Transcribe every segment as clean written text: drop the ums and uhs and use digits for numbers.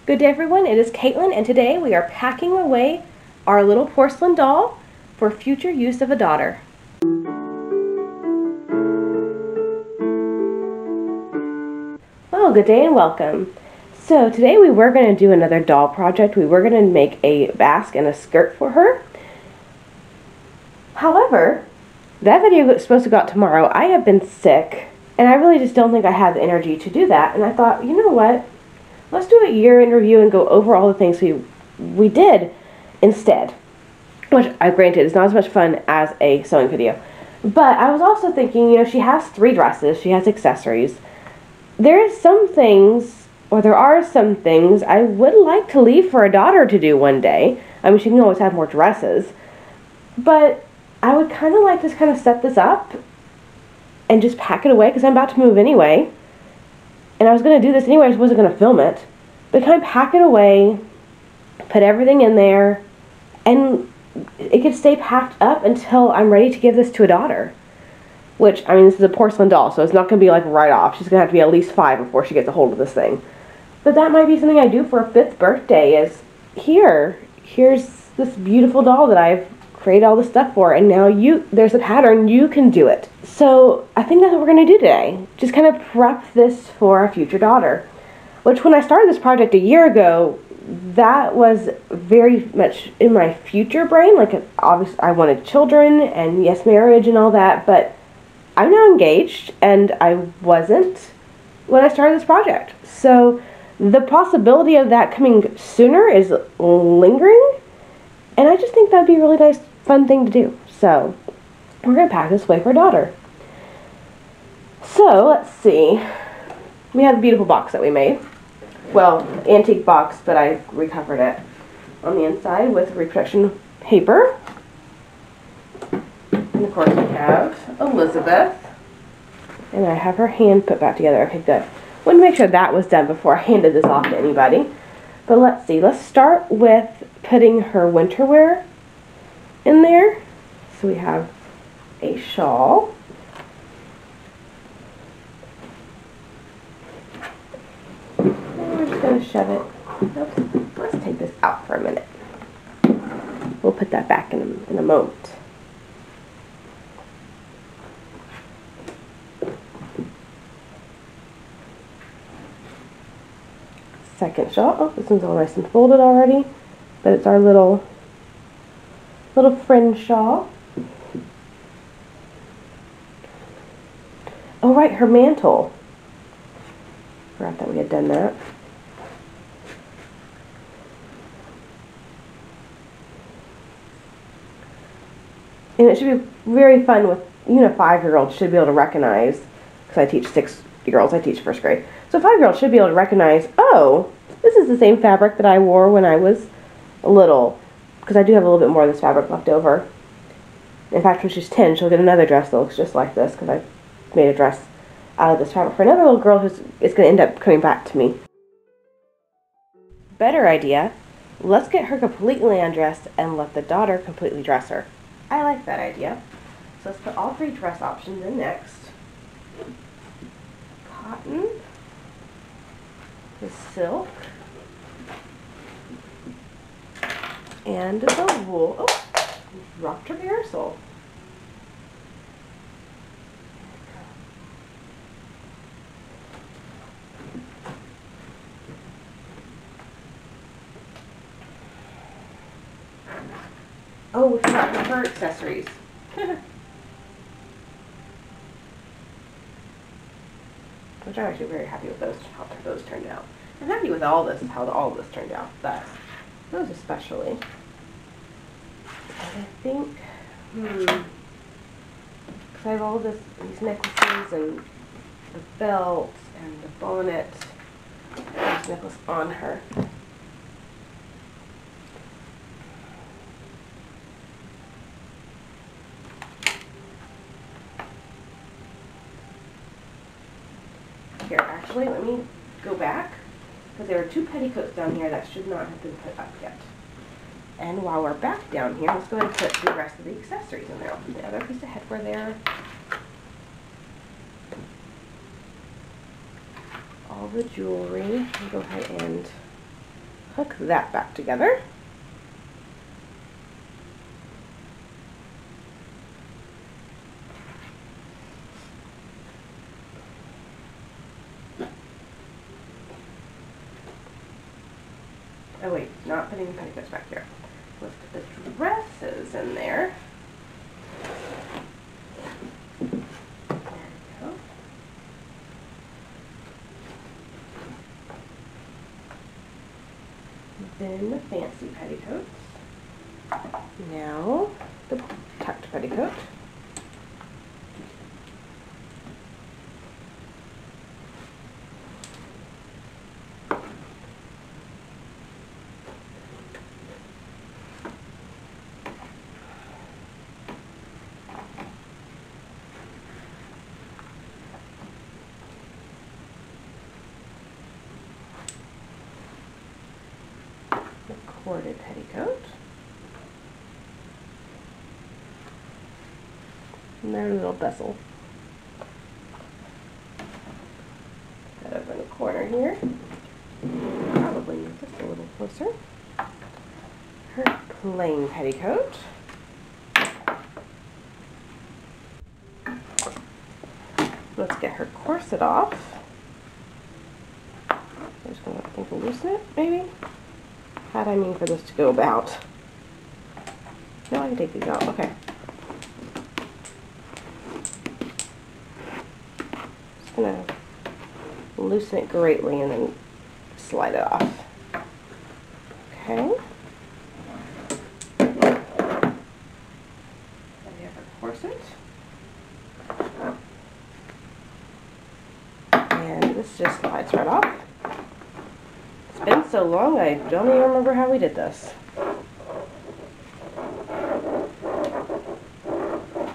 Good day everyone, it is Caitlin and today we are packing away our little porcelain doll for future use of a daughter. Well, good day and welcome. So today we were going to do another doll project. We were going to make a basque and a skirt for her. However, that video is supposed to go out tomorrow. I have been sick and I really just don't think I have the energy to do that, and I thought, you know what? Let's do a year in review and go over all the things we did instead. Which, granted, is not as much fun as a sewing video. But I was also thinking, you know, she has 3 dresses, she has accessories. There are some things I would like to leave for a daughter to do one day. I mean, she can always have more dresses. But I would kind of like to kind of set this up and just pack it away because I'm about to move anyway. And I was going to do this anyway, I just wasn't going to film it. But kind of pack it away, put everything in there, and it could stay packed up until I'm ready to give this to a daughter. Which, I mean, this is a porcelain doll, so it's not going to be like right off. She's going to have to be at least 5 before she gets a hold of this thing. But that might be something I do for a 5th birthday is, here's this beautiful doll that I've create all the stuff for, and now there's a pattern, you can do it. So I think that's what we're going to do today. Just kind of prep this for a future daughter. Which, when I started this project a year ago, that was very much in my future brain. Like, obviously I wanted children and yes, marriage and all that, but I'm now engaged and I wasn't when I started this project. So the possibility of that coming sooner is lingering, and I just think that'd be a really nice, fun thing to do. So we're going to pack this away for a daughter. So let's see. We have a beautiful box that we made. Well, antique box, but I recovered it on the inside with reproduction paper. And of course we have Elizabeth. And I have her hand put back together. Okay, good. Wanted to make sure that was done before I handed this off to anybody. But let's see. Let's start with putting her winter wear in there. So we have a shawl. And we're just going to shove it. Oops. Let's take this out for a minute. We'll put that back in a moment. Second shawl. Oh, this one's all nice and folded already, but it's our little fringe shawl. Oh right, her mantle. Forgot that we had done that. And it should be very fun with, you know, 5-year-olds should be able to recognize, because I teach 6-year-olds, I teach 1st grade. So 5-year-olds should be able to recognize, oh, this is the same fabric that I wore when I was little. Because I do have a little bit more of this fabric left over. In fact, when she's 10, she'll get another dress that looks just like this, because I made a dress out of this fabric for another little girl who's going to end up coming back to me. Better idea, let's get her completely undressed and let the daughter completely dress her. I like that idea. So let's put all 3 dress options in next. Cotton, the silk, and the wool. Oh, dropped her parasol. Oh, we forgot her accessories. Which I'm actually very happy with how those turned out. I'm happy with all this, how all this turned out, but those especially. And I think, because I have all these necklaces and the belt and the bonnet, and this necklace on her. Here, actually, let me go back, because there are 2 petticoats down here that should not have been put up yet. And while we're back down here, let's go ahead and put the rest of the accessories in there. I'll put the other piece of headwear there. All the jewelry. I'll go ahead and hook that back together. Oh wait, not putting the petticoats back here. Let's put the dresses in there. Then the fancy petticoats. Now the tucked petticoat. Corded petticoat. And there's a little bezel. Put that over in the corner here. Probably move this a little closer. Her plain petticoat. Let's get her corset off. I'm just going to loosen it, maybe. How do I mean for this to go about? No, I can take these out. Okay. Just gonna loosen it greatly and then slide it off. Okay. Then we have our corset. And this just slides right off. It's been so long, I don't even remember how we did this.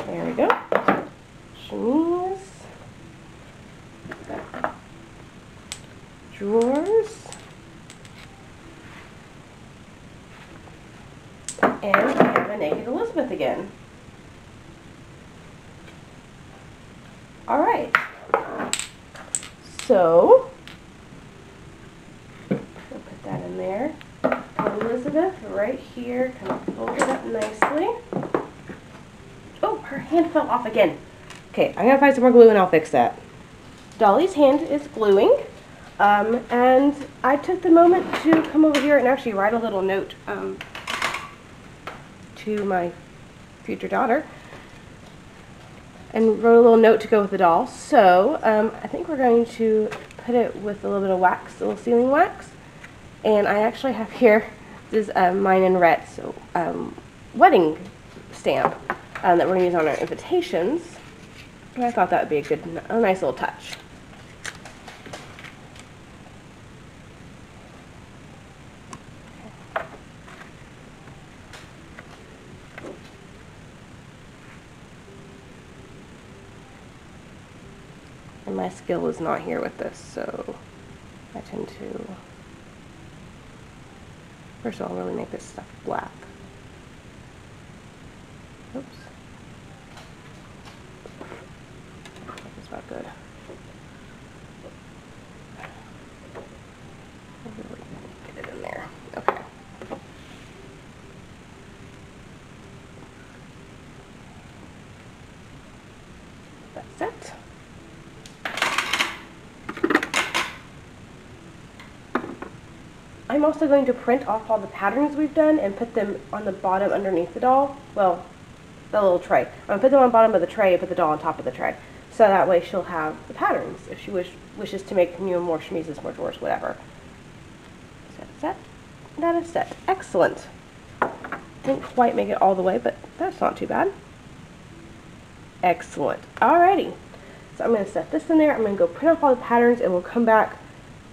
There we go. Chemise. Drawers. And we have a naked Elizabeth again. Alright. So, that in there. Elizabeth right here, kind of fold it up nicely. Oh, her hand fell off again. Okay, I'm gonna find some more glue and I'll fix that. Dolly's hand is gluing, and I took the moment to come over here and actually write a little note to my future daughter, and wrote a little note to go with the doll. So I think we're going to put it with a little bit of wax, a little sealing wax. And I actually have here, this is mine and Rhett's wedding stamp that we're going to use on our invitations. And I thought that would be a nice little touch. And my skill is not here with this, so I tend to... First of all, really make this stuff black. Oops. That's about good. Really get it in there. Okay. That's it. I'm also going to print off all the patterns we've done and put them on the bottom underneath the doll. Well, the little tray. I'm going to put them on the bottom of the tray and put the doll on top of the tray. So that way she'll have the patterns if she wishes to make more chemises, more drawers, whatever. So that's set. That is set. Excellent. Didn't quite make it all the way, but that's not too bad. Excellent. Alrighty. So I'm going to set this in there. I'm going to go print off all the patterns and we'll come back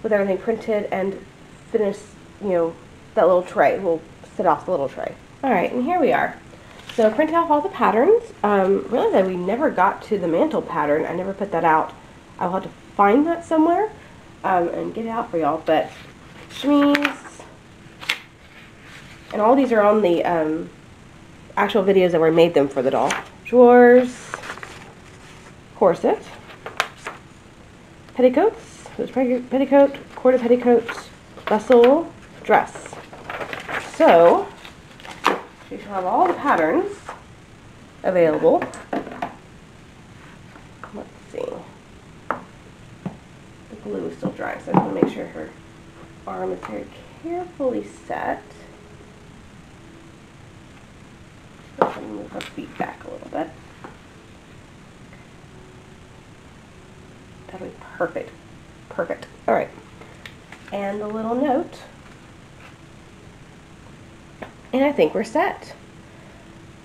with everything printed and finish, that little tray. We'll set off the little tray. Alright, and here we are. So printed off all the patterns. Realized that we never got to the mantle pattern. I never put that out. I'll have to find that somewhere and get it out for y'all. But chemise, and all these are on the actual videos that were made them for the doll. Drawers, corset, petticoats, petticoat, corded petticoats, bustle, dress. So, she shall have all the patterns available. Let's see. The glue is still dry, so I just want to make sure her arm is very carefully set. Let me move her feet back a little bit. That'll be perfect. Perfect. All right. And the little note. And I think we're set.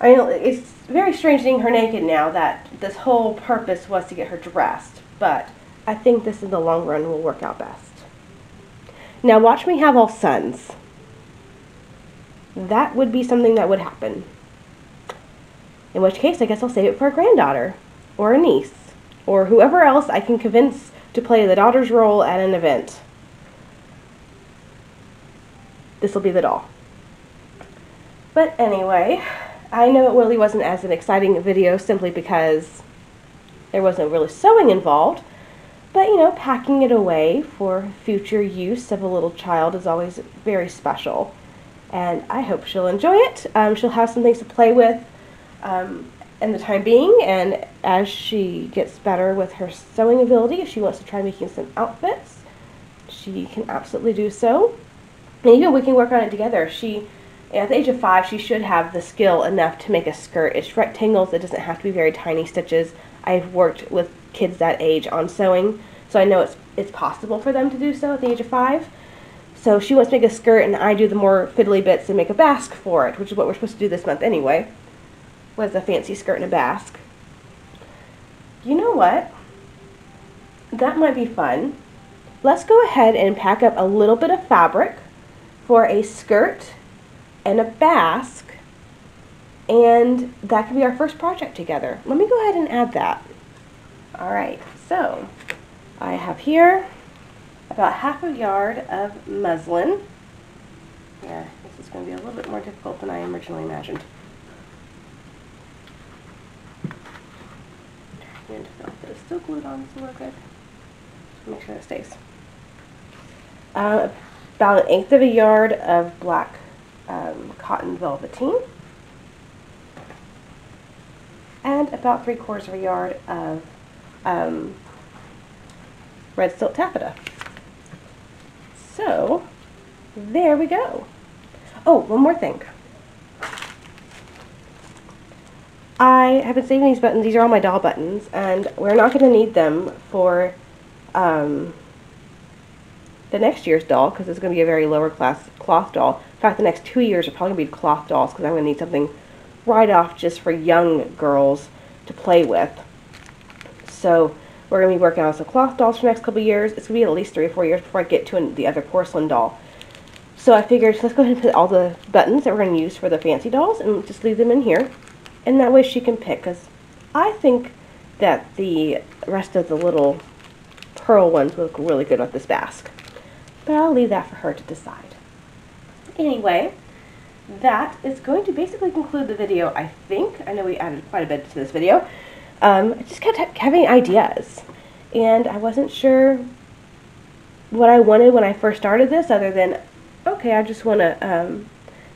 I know it's very strange seeing her naked now that this whole purpose was to get her dressed, but I think this in the long run will work out best. Now watch me have all sons. That would be something that would happen. In which case, I guess I'll save it for a granddaughter, or a niece, or whoever else I can convince to play the daughter's role at an event. This will be the doll. But anyway, I know it really wasn't as an exciting video simply because there wasn't really sewing involved, but you know, packing it away for future use of a little child is always very special. And I hope she'll enjoy it. She'll have some things to play with in the time being, and as she gets better with her sewing ability, if she wants to try making some outfits, she can absolutely do so. And even we can work on it together. At the age of 5, she should have the skill enough to make a skirt. It's rectangles. It doesn't have to be very tiny stitches. I've worked with kids that age on sewing, so I know it's possible for them to do so at the age of 5. So she wants to make a skirt, and I do the more fiddly bits and make a basque for it, which is what we're supposed to do this month anyway, with a fancy skirt and a basque. You know what? That might be fun. Let's go ahead and pack up a little bit of fabric for a skirt and a basque, and that could be our first project together. Let me go ahead and add that. Alright, so I have here about half a yard of muslin. Yeah, this is going to be a little bit more difficult than I originally imagined. And if it's still glued on, so we're good. Make sure it stays. About 1/8 of a yard of black cotton velveteen, and about 3/4 of a yard of red silk taffeta. So there we go. Oh, one more thing. I have been saving these buttons. These are all my doll buttons, and we're not going to need them for the next year's doll, because it's going to be a very lower class cloth doll. In fact, the next 2 years are probably going to be cloth dolls, because I'm going to need something right off just for young girls to play with. So we're going to be working on some cloth dolls for the next couple of years. It's going to be at least 3 or 4 years before I get to the other porcelain doll. So I figured, let's go ahead and put all the buttons that we're going to use for the fancy dolls and just leave them in here. And that way she can pick, because I think that the rest of the little pearl ones look really good with this basque. But I'll leave that for her to decide. Anyway, that is going to basically conclude the video, I think. I know we added quite a bit to this video. I just kept having ideas, and I wasn't sure what I wanted when I first started this, other than, okay, I just want to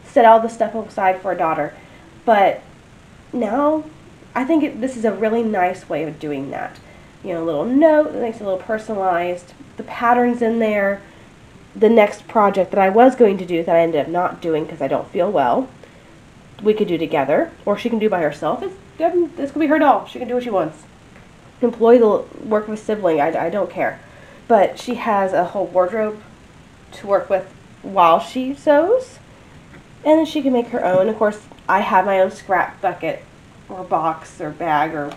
set all the stuff aside for a daughter. But now, I think this is a really nice way of doing that. You know, a little note that makes it a little personalized, the patterns in there. The next project that I was going to do that I ended up not doing because I don't feel well, we could do together, or she can do by herself. This could be her doll. She can do what she wants. Employ the work of a sibling. I don't care. But she has a whole wardrobe to work with while she sews, and then she can make her own. Of course, I have my own scrap bucket or box or bag, or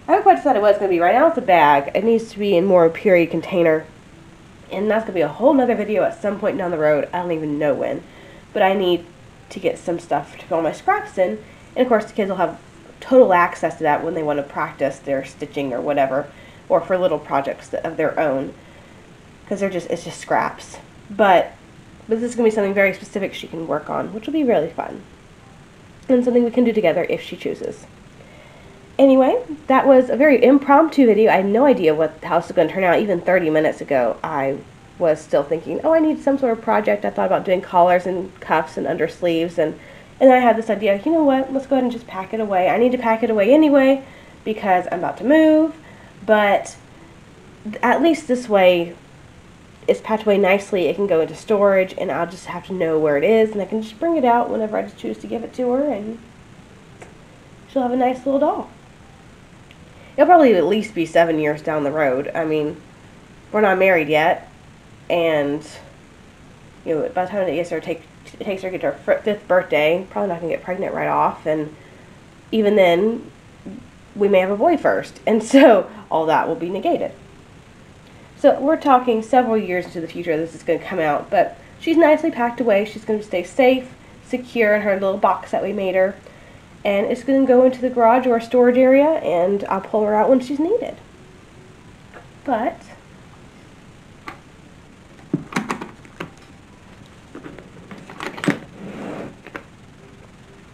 I haven't quite decided what it's going to be. Right now it's a bag. It needs to be in more period container. And that's going to be a whole nother video at some point down the road. I don't even know when. But I need to get some stuff to fill my scraps in. And of course the kids will have total access to that when they want to practice their stitching or whatever. Or for little projects of their own. Because it's just scraps. But this is going to be something very specific she can work on, which will be really fun. And something we can do together if she chooses. Anyway, that was a very impromptu video. I had no idea how this was going to turn out. Even 30 minutes ago, I was still thinking, oh, I need some sort of project. I thought about doing collars and cuffs and under sleeves, and I had this idea, you know what, let's go ahead and just pack it away. I need to pack it away anyway because I'm about to move, but at least this way it's packed away nicely. It can go into storage, and I'll just have to know where it is, and I can just bring it out whenever I just choose to give it to her, and she'll have a nice little doll. It'll probably at least be 7 years down the road. I mean, we're not married yet, and you know, by the time it takes her to get to her 5th birthday, probably not gonna get pregnant right off, and even then, we may have a boy first, and so all that will be negated. So we're talking several years into the future this is going to come out, but she's nicely packed away. She's going to stay safe, secure in her little box that we made her, and it's going to go into the garage or storage area, and I'll pull her out when she's needed. But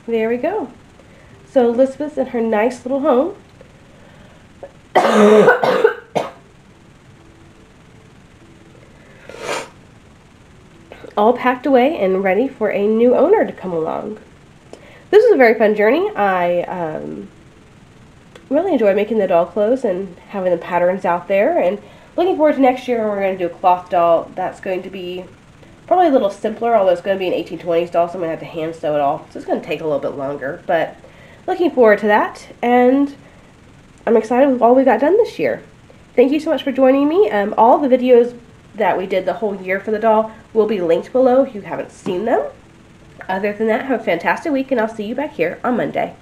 there we go. So Elizabeth's in her nice little home. All packed away and ready for a new owner to come along. This was a very fun journey. I really enjoyed making the doll clothes and having the patterns out there, and looking forward to next year when we're going to do a cloth doll. That's going to be probably a little simpler, although it's going to be an 1820s doll, so I'm going to have to hand sew it all, so it's going to take a little bit longer, but looking forward to that, and I'm excited with all we got done this year. Thank you so much for joining me. All the videos that we did the whole year for the doll will be linked below if you haven't seen them. Other than that, have a fantastic week, and I'll see you back here on Monday.